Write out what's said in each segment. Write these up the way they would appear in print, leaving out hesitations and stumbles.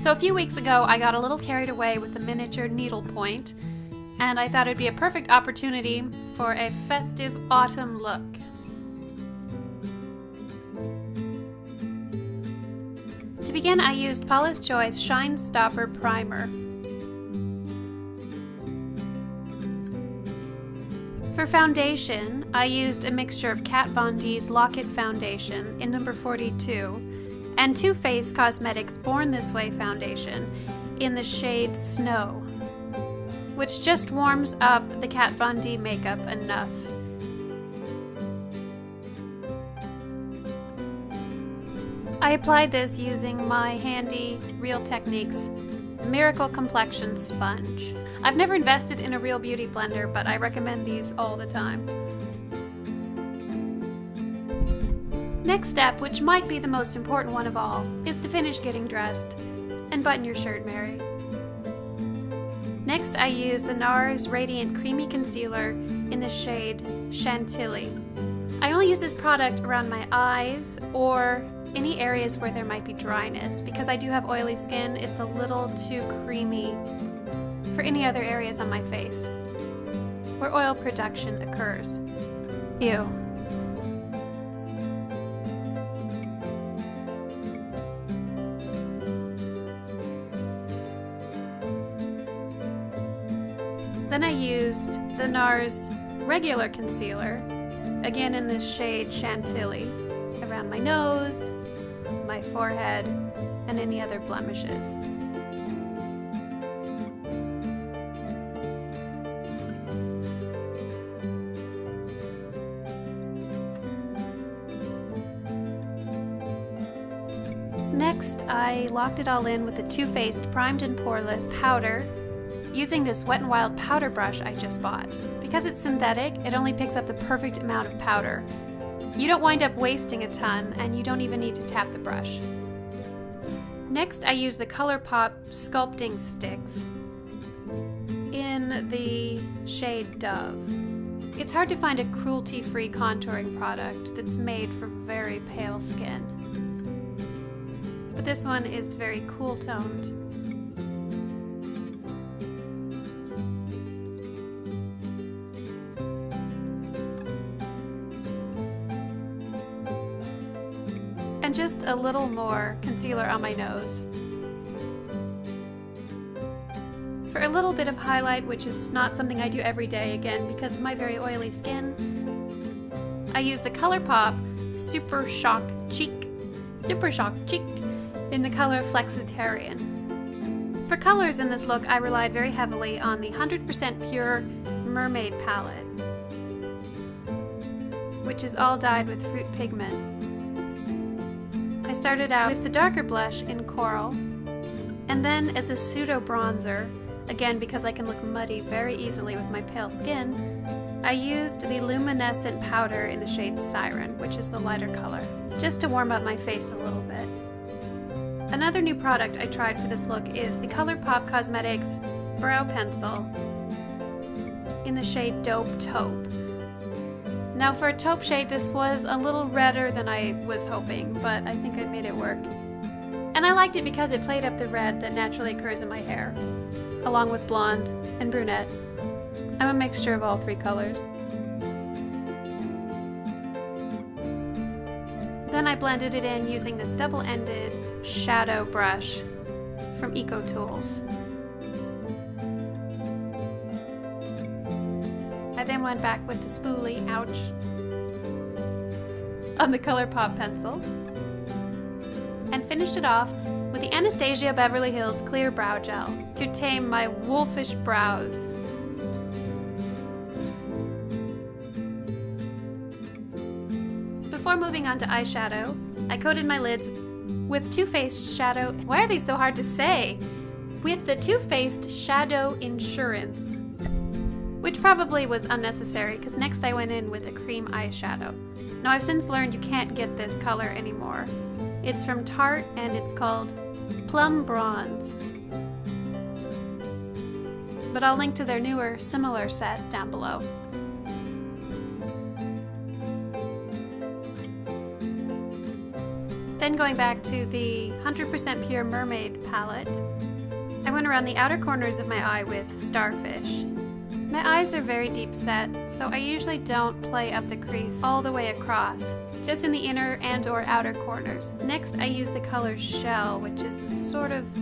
So a few weeks ago, I got a little carried away with the miniature needlepoint, and I thought it'd be a perfect opportunity for a festive autumn look. To begin, I used Paula's Choice Shine Stopper Primer. For foundation, I used a mixture of Kat Von D's Lock It Foundation in number 42 and Too Faced Cosmetics Born This Way Foundation in the shade Snow, which just warms up the Kat Von D makeup enough. I applied this using my handy Real Techniques Miracle Complexion Sponge. I've never invested in a real beauty blender, but I recommend these all the time. Next step, which might be the most important one of all, is to finish getting dressed and button your shirt, Mary. Next, I use the NARS Radiant Creamy Concealer in the shade Chantilly. I only use this product around my eyes or any areas where there might be dryness. Because I do have oily skin, it's a little too creamy for any other areas on my face where oil production occurs. Ew. Then I used the NARS regular concealer, again in this shade Chantilly, around my nose, my forehead, and any other blemishes. Next, I locked it all in with the Too Faced Primed and Poreless powder using this Wet n Wild powder brush I just bought. Because it's synthetic, it only picks up the perfect amount of powder. You don't wind up wasting a ton, and you don't even need to tap the brush. Next, I use the ColourPop Sculpting Sticks in the shade Dove. It's hard to find a cruelty-free contouring product that's made for very pale skin. But this one is very cool-toned. And just a little more concealer on my nose. For a little bit of highlight, which is not something I do every day again because of my very oily skin, I use the ColourPop Super Shock Cheek in the color Flexitarian. For colors in this look, I relied very heavily on the 100% Pure Mermaid palette, which is all dyed with fruit pigment. I started out with the darker blush in Coral, and then as a pseudo bronzer, again because I can look muddy very easily with my pale skin, I used the luminescent powder in the shade Siren, which is the lighter color, just to warm up my face a little bit. Another new product I tried for this look is the ColourPop Cosmetics Brow Pencil in the shade Dope Taupe. Now for a taupe shade, this was a little redder than I was hoping, but I think I made it work. And I liked it because it played up the red that naturally occurs in my hair, along with blonde and brunette. I'm a mixture of all three colors. Then I blended it in using this double-ended shadow brush from Eco Tools. I then went back with the spoolie, ouch, on the ColourPop pencil, and finished it off with the Anastasia Beverly Hills Clear Brow Gel to tame my wolfish brows. Before moving on to eyeshadow, I coated my lids with Too Faced Shadow. Why are they so hard to say? With the Too Faced Shadow Insurance, which probably was unnecessary because next I went in with a cream eyeshadow. Now I've since learned you can't get this color anymore. It's from Tarte and it's called Plum Bronze. But I'll link to their newer, similar set down below. Then going back to the 100% Pure Mermaid palette, I went around the outer corners of my eye with Starfish. My eyes are very deep set, so I usually don't play up the crease all the way across, just in the inner and or outer corners. Next, I use the color Shell, which is this sort of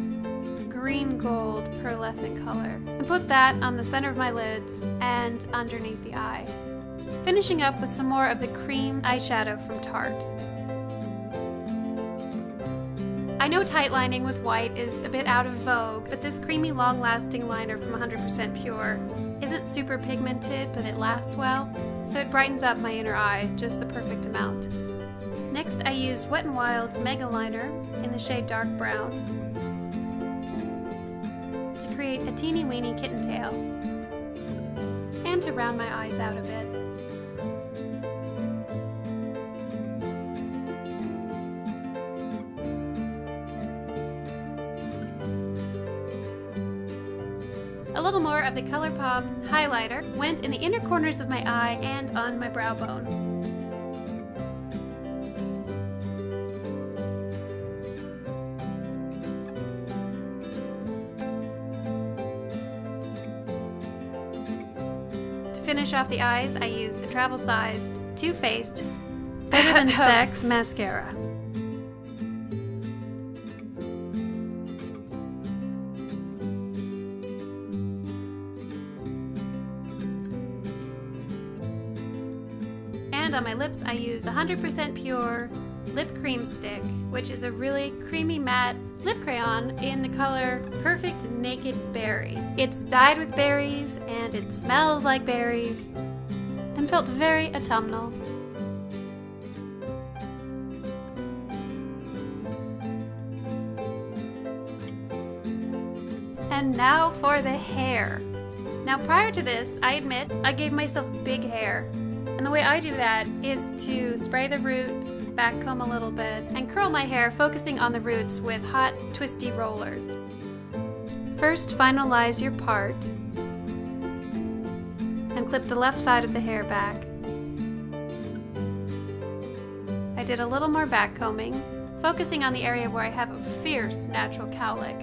green gold pearlescent color, and put that on the center of my lids and underneath the eye. Finishing up with some more of the cream eyeshadow from Tarte. I know tight lining with white is a bit out of vogue, but this creamy long-lasting liner from 100% Pure isn't super pigmented, but it lasts well, so it brightens up my inner eye just the perfect amount. Next, I used Wet n Wild's Mega Liner in the shade Dark Brown to create a teeny weeny kitten tail and to round my eyes out a bit. A little more of the ColourPop highlighter went in the inner corners of my eye and on my brow bone. To finish off the eyes, I used a travel-sized, Too Faced, Better Than Sex mascara. And on my lips, I used 100% Pure Lip Cream Stick, which is a really creamy matte lip crayon in the color Perfect Naked Berry. It's dyed with berries, and it smells like berries, and felt very autumnal. And now for the hair. Now prior to this, I admit, I gave myself big hair. And the way I do that is to spray the roots, backcomb a little bit, and curl my hair, focusing on the roots with hot, twisty rollers. First, finalize your part and clip the left side of the hair back. I did a little more backcombing, focusing on the area where I have a fierce natural cowlick.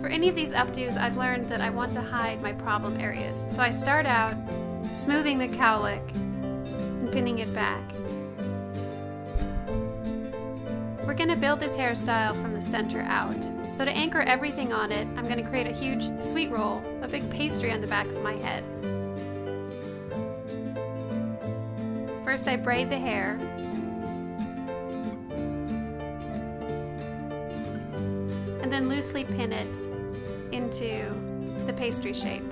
For any of these updos, I've learned that I want to hide my problem areas. So I start out smoothing the cowlick and pinning it back. We're going to build this hairstyle from the center out. So to anchor everything on it, I'm going to create a huge sweet roll, a big pastry on the back of my head. First I braid the hair. And then loosely pin it into the pastry shape.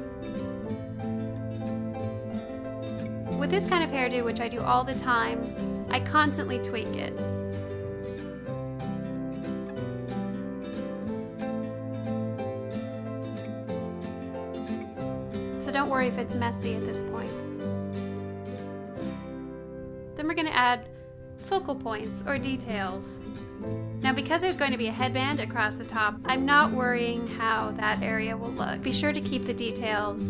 With this kind of hairdo, which I do all the time, I constantly tweak it. So don't worry if it's messy at this point. Then we're going to add focal points or details. Now because there's going to be a headband across the top, I'm not worrying how that area will look. Be sure to keep the details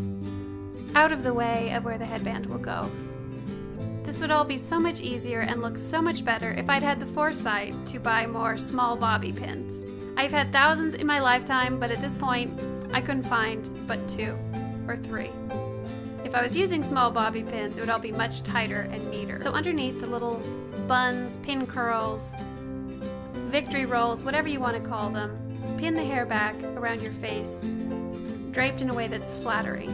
out of the way of where the headband will go. This would all be so much easier and look so much better if I'd had the foresight to buy more small bobby pins. I've had thousands in my lifetime, but at this point I couldn't find but 2 or 3. If I was using small bobby pins, it would all be much tighter and neater. So underneath the little buns, pin curls, victory rolls, whatever you want to call them, pin the hair back around your face, draped in a way that's flattering.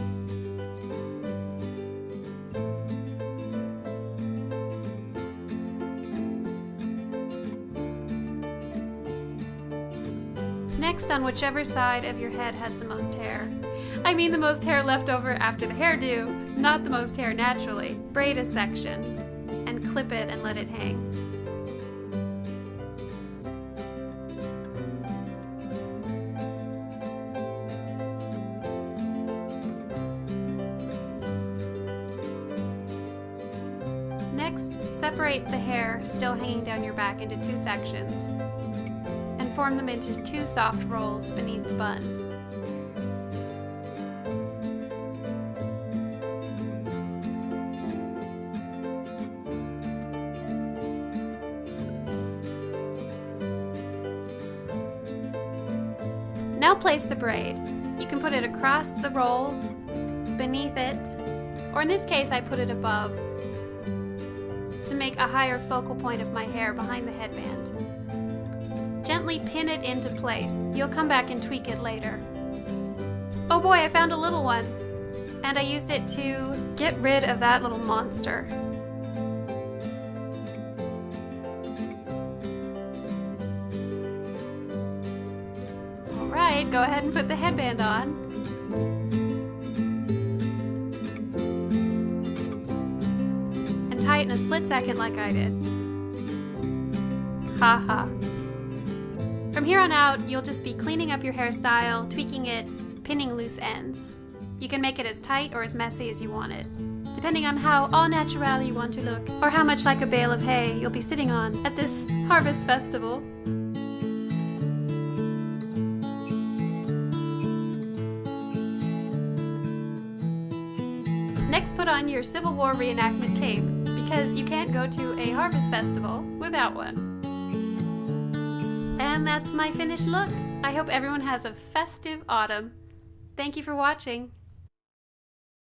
Next, on whichever side of your head has the most hair, I mean the most hair left over after the hairdo, not the most hair naturally, braid a section and clip it and let it hang. Next, separate the hair still hanging down your back into 2 sections and form them into 2 soft rolls beneath the bun. Now place the braid. You can put it across the roll, beneath it, or in this case I put it above to make a higher focal point of my hair behind the headband. Gently pin it into place. You'll come back and tweak it later. Oh boy, I found a little one, and I used it to get rid of that little monster. Alright, go ahead and put the headband on. And tie it in a split second like I did. Haha. From here on out, you'll just be cleaning up your hairstyle, tweaking it, pinning loose ends. You can make it as tight or as messy as you want it, depending on how au naturel you want to look, or how much like a bale of hay you'll be sitting on at this harvest festival. Next, put on your Civil War reenactment cape, because you can't go to a harvest festival without one. And that's my finished look. I hope everyone has a festive autumn. Thank you for watching.